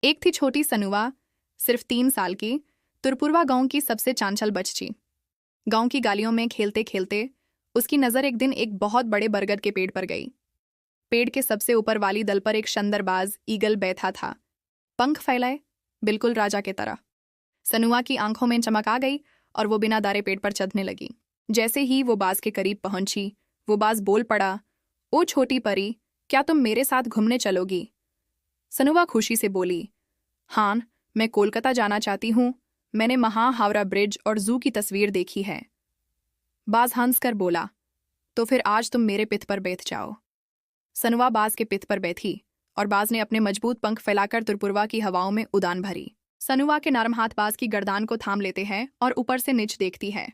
एक थी छोटी सनुवा, सिर्फ 3 साल की, तुरपुरवा गांव की सबसे चांचल बच्ची। गांव की गालियों में खेलते खेलते उसकी नज़र एक दिन एक बहुत बड़े बरगद के पेड़ पर गई। पेड़ के सबसे ऊपर वाली दल पर एक शंदरबाज ईगल बैठा था, पंख फैलाए, बिल्कुल राजा के तरह। सनुआ की आंखों में चमक आ गई और वो बिना दारे पेड़ पर चढ़ने लगी। जैसे ही वो बाज के करीब पहुंची, वो बाज बोल पड़ा, ओ छोटी परी, क्या तुम मेरे साथ घूमने चलोगी? सनुआ खुशी से बोली, हाँ, मैं कोलकाता जाना चाहती हूँ। मैंने हावड़ा ब्रिज और जू की तस्वीर देखी है। बाज हंस कर बोला, तो फिर आज तुम मेरे पिठ पर बैठ जाओ। सनुआ बाज के पिठ पर बैठी और बाज ने अपने मजबूत पंख फैलाकर तुरपुरवा की हवाओं में उड़ान भरी। सनुआ के नरम हाथ बाज की गर्दान को थाम लेते हैं और ऊपर से नीचे देखती है।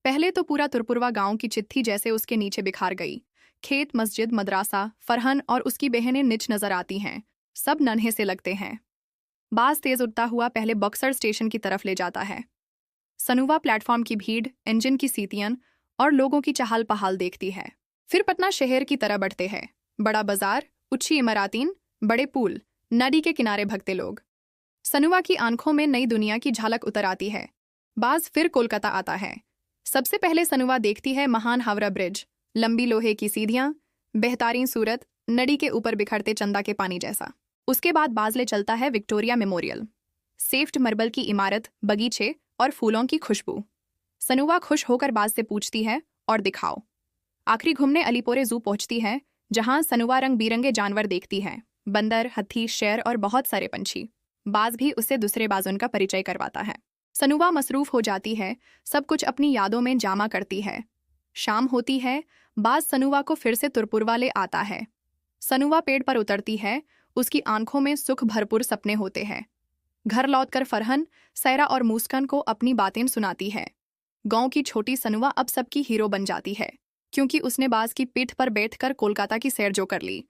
पहले तो पूरा तुरपुरवा गांव की चिट्ठी जैसे उसके नीचे बिखार गई। खेत, मस्जिद, मदरासा, फरहन और उसकी बहनें नीच नजर आती हैं। सब नन्हे से लगते हैं। बाज तेज उड़ता हुआ पहले बक्सर स्टेशन की तरफ ले जाता है। सनुवा प्लेटफॉर्म की भीड़, इंजन की सीटियां और लोगों की चहल पहल देखती है। फिर पटना शहर की तरह बढ़ते हैं। बड़ा बाजार, ऊंची इमारतें, बड़े पुल, नदी के किनारे भगते लोग। सनुवा की आंखों में नई दुनिया की झलक उतर आती है। बाज फिर कोलकाता आता है। सबसे पहले सनुवा देखती है महान हावड़ा ब्रिज, लंबी लोहे की सीढ़ियां, बेहतरीन सूरत, नदी के ऊपर बिखरते चंदा के पानी जैसा। उसके बाद बाज ले चलता है विक्टोरिया मेमोरियल, सेफ्ट मार्बल की इमारत, बगीचे और फूलों की खुशबू। सनुवा खुश होकर बाज से पूछती है, और दिखाओ। आखिरी घूमने अलीपोरे जू पहुंचती है, जहां सनुवा रंग बिरंगे जानवर देखती है, बंदर, हाथी, शेर और बहुत सारे पंछी। बाज भी उससे दूसरे बाजुन का परिचय करवाता है। सनुवा मसरूफ हो जाती है, सब कुछ अपनी यादों में जामा करती है। शाम होती है, बाज सनुवा को फिर से तुरपुरवा ले आता है। सनुवा पेड़ पर उतरती है, उसकी आंखों में सुख भरपूर सपने होते हैं। घर लौटकर फरहन, सैरा और मुस्कान को अपनी बातें सुनाती है। गांव की छोटी सनुवा अब सबकी हीरो बन जाती है, क्योंकि उसने बाज की पीठ पर बैठकर कोलकाता की सैर जो कर ली।